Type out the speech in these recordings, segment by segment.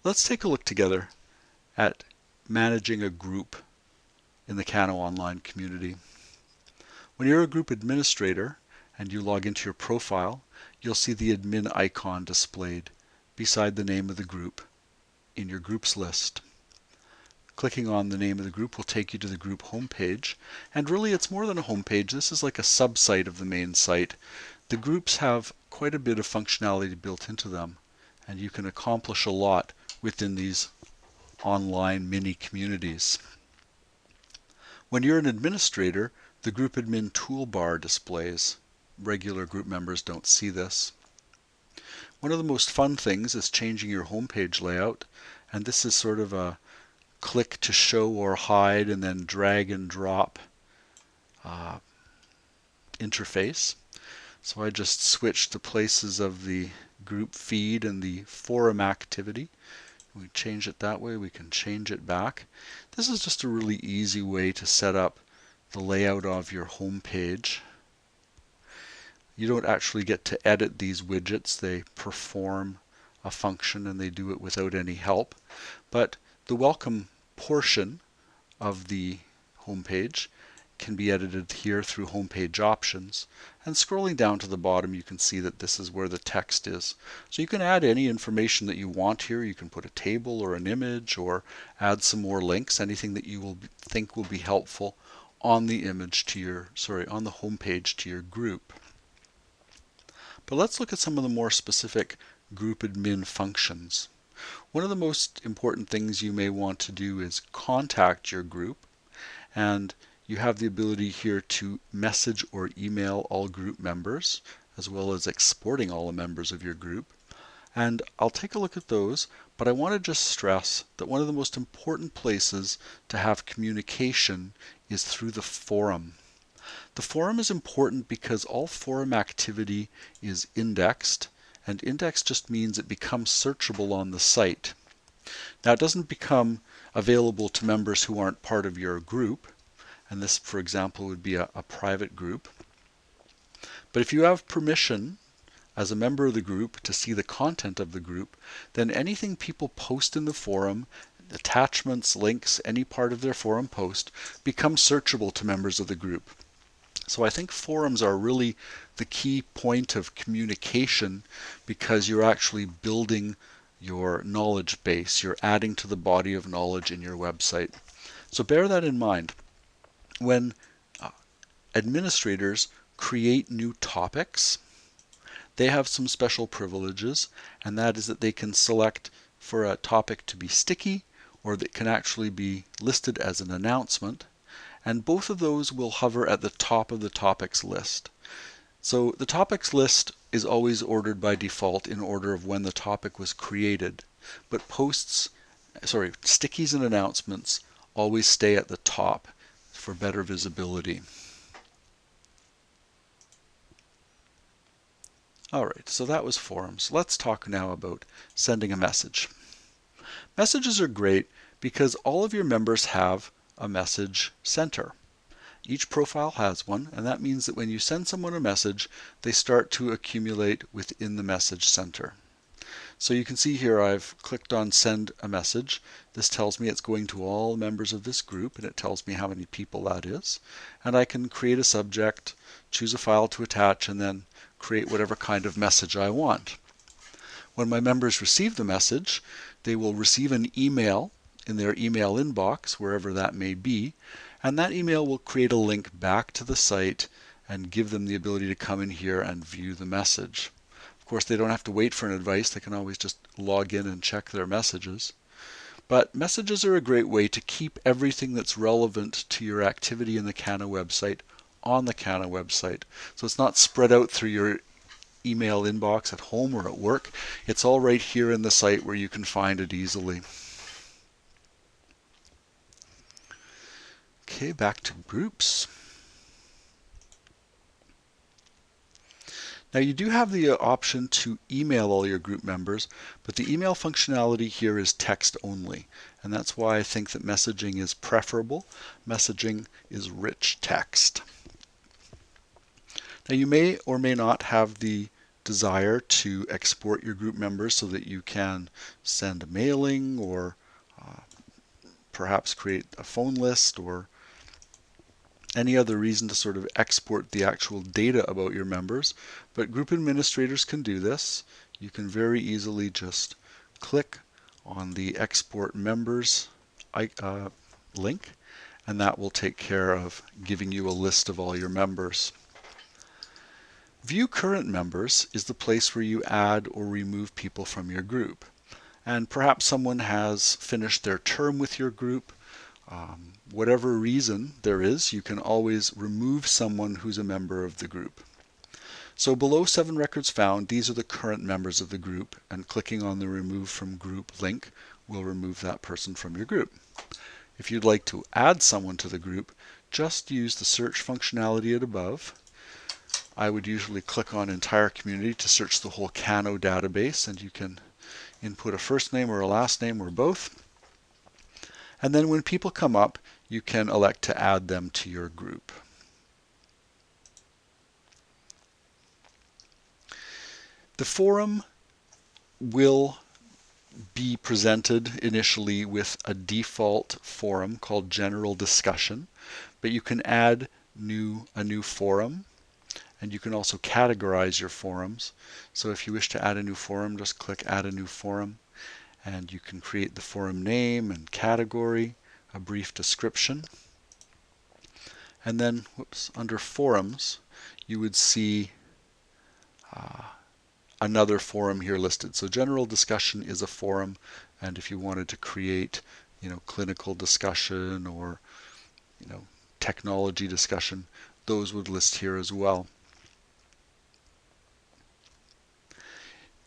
Let's take a look together at managing a group in the Kano Online community. When you're a group administrator and you log into your profile, you'll see the admin icon displayed beside the name of the group in your groups list. Clicking on the name of the group will take you to the group homepage, and really it's more than a homepage. This is like a subsite of the main site. The groups have quite a bit of functionality built into them, and you can accomplish a lot within these online mini communities. When you're an administrator, the GroupAdmin toolbar displays. Regular group members don't see this. One of the most fun things is changing your homepage layout, and this is sort of a click to show or hide and then drag and drop interface. So I just switched the places of the group feed and the forum activity. We change it that way, we can change it back. This is just a really easy way to set up the layout of your home page. You don't actually get to edit these widgets. They perform a function and they do it without any help. But the welcome portion of the home page can be edited here through homepage options, and scrolling down to the bottom you can see that this is where the text is. So you can add any information that you want here. You can put a table or an image or add some more links, anything that you will think will be helpful on the image to your, on the homepage to your group. But let's look at some of the more specific group admin functions. One of the most important things you may want to do is contact your group, and you have the ability here to message or email all group members, as well as exporting all the members of your group. And I'll take a look at those, but I want to just stress that one of the most important places to have communication is through the forum. The forum is important because all forum activity is indexed, and index just means it becomes searchable on the site. Now it doesn't become available to members who aren't part of your group, and this, for example, would be a private group. But if you have permission as a member of the group to see the content of the group, then anything people post in the forum, attachments, links, any part of their forum post, becomes searchable to members of the group. So I think forums are really the key point of communication, because you're actually building your knowledge base. You're adding to the body of knowledge in your website. So bear that in mind. When administrators create new topics, they have some special privileges, and that is that they can select for a topic to be sticky, or that can actually be listed as an announcement, and both of those will hover at the top of the topics list. So the topics list is always ordered by default in order of when the topic was created, but stickies and announcements always stay at the top for better visibility. Alright, so that was forums. Let's talk now about sending a message. Messages are great because all of your members have a message center. Each profile has one, and that means that when you send someone a message, they start to accumulate within the message center. So you can see here I've clicked on send a message. This tells me it's going to all members of this group, and it tells me how many people that is. And I can create a subject, choose a file to attach, and then create whatever kind of message I want. When my members receive the message, they will receive an email in their email inbox, wherever that may be, and that email will create a link back to the site and give them the ability to come in here and view the message. Of course, they don't have to wait for an advice. They can always just log in and check their messages. But messages are a great way to keep everything that's relevant to your activity in the Kano website on the Kano website. So it's not spread out through your email inbox at home or at work. It's all right here in the site where you can find it easily. Okay, back to groups. Now you do have the option to email all your group members, but the email functionality here is text only, and that's why I think that messaging is preferable. Messaging is rich text. Now you may or may not have the desire to export your group members so that you can send a mailing or perhaps create a phone list or any other reason to sort of export the actual data about your members, but group administrators can do this. You can very easily just click on the export members link, and that will take care of giving you a list of all your members. View current members is the place where you add or remove people from your group. And perhaps someone has finished their term with your group. Whatever reason there is, you can always remove someone who's a member of the group. So below 7 records found, these are the current members of the group, and clicking on the remove from group link will remove that person from your group. If you'd like to add someone to the group, just use the search functionality at above. I would usually click on entire community to search the whole Kano database, and you can input a first name or a last name or both. And then when people come up, you can elect to add them to your group. The forum will be presented initially with a default forum called General Discussion, but you can add a new forum, and you can also categorize your forums. So if you wish to add a new forum, just click Add a New Forum, and you can create the forum name and category, a brief description. And then, under Forums, you would see another forum here listed. So General Discussion is a forum, and if you wanted to create, clinical discussion or, technology discussion, those would list here as well.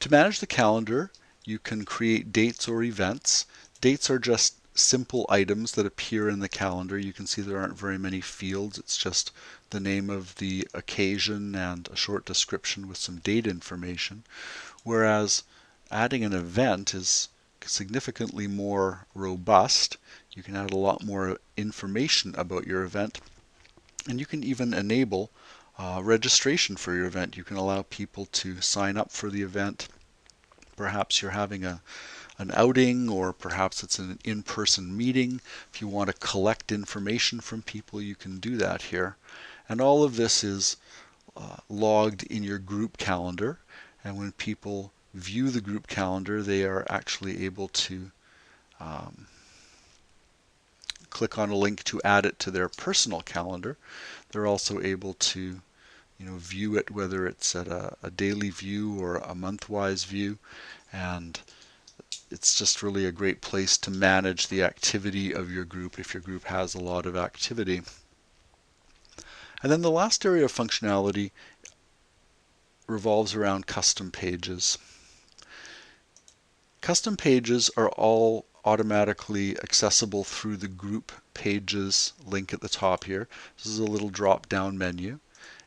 To manage the calendar, you can create dates or events. Dates are just simple items that appear in the calendar. You can see there aren't very many fields. It's just the name of the occasion and a short description with some date information. Whereas adding an event is significantly more robust. You can add a lot more information about your event, and you can even enable registration for your event. You can allow people to sign up for the event. Perhaps you're having an outing, or perhaps it's an in-person meeting. If you want to collect information from people, you can do that here. And all of this is logged in your group calendar. And when people view the group calendar, they are actually able to click on a link to add it to their personal calendar. They're also able to view it, whether it's at a daily view or a month-wise view, and it's just really a great place to manage the activity of your group if your group has a lot of activity. And then the last area of functionality revolves around custom pages. Custom pages are all automatically accessible through the Group Pages link at the top here. This is a little drop-down menu.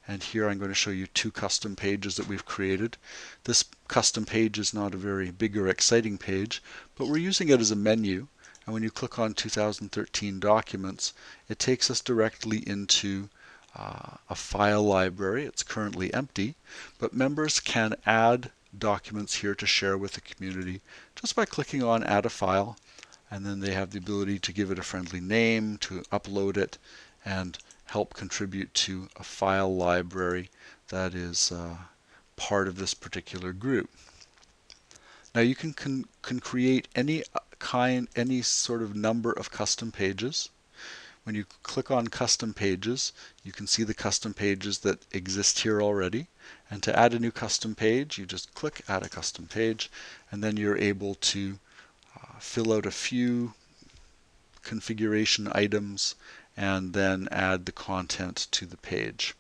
And here I'm going to show you 2 custom pages that we've created. This custom page is not a very big or exciting page, but we're using it as a menu. And when you click on 2013 Documents, it takes us directly into a file library. It's currently empty, but members can add documents here to share with the community just by clicking on Add a File, and then they have the ability to give it a friendly name, to upload it, and help contribute to a file library that is part of this particular group. Now you can create any sort of number of custom pages. When you click on custom pages, you can see the custom pages that exist here already. And to add a new custom page, you just click Add a Custom Page, and then you're able to fill out a few configuration items and then add the content to the page.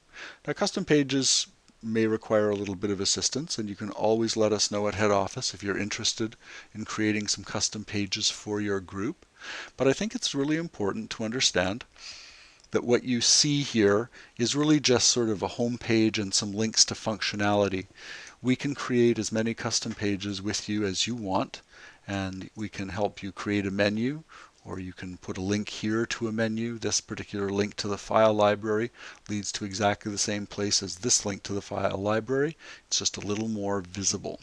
Now, custom pages may require a little bit of assistance, and you can always let us know at head office if you're interested in creating some custom pages for your group. But I think it's really important to understand that what you see here is really just sort of a home page and some links to functionality. We can create as many custom pages with you as you want, and we can help you create a menu or you can put a link here to a menu. This particular link to the file library leads to exactly the same place as this link to the file library. It's just a little more visible.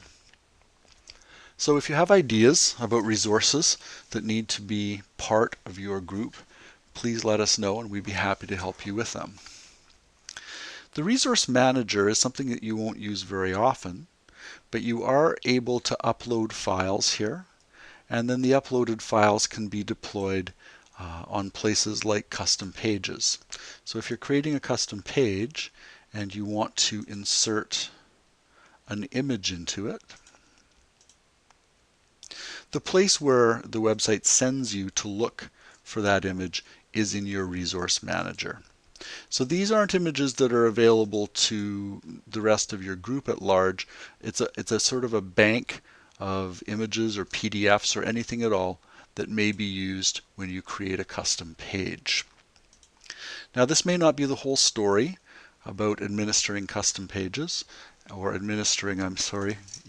So if you have ideas about resources that need to be part of your group, please let us know and we'd be happy to help you with them. The resource manager is something that you won't use very often, but you are able to upload files here, and then the uploaded files can be deployed on places like custom pages. So if you're creating a custom page and you want to insert an image into it, the place where the website sends you to look for that image is in your resource manager. So these aren't images that are available to the rest of your group at large. It's a sort of a bank of images or PDFs or anything at all that may be used when you create a custom page. Now this may not be the whole story about administering custom pages or administering,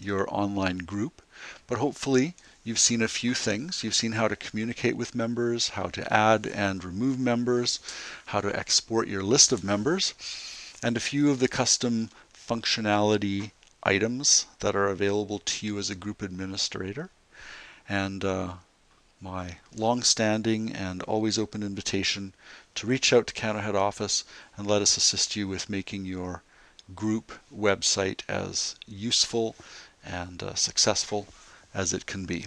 your online group, but hopefully you've seen a few things. You've seen how to communicate with members, how to add and remove members, how to export your list of members, and a few of the custom functionality items that are available to you as a group administrator. And my long-standing and always open invitation to reach out to Canada Head Office and let us assist you with making your group website as useful and successful as it can be.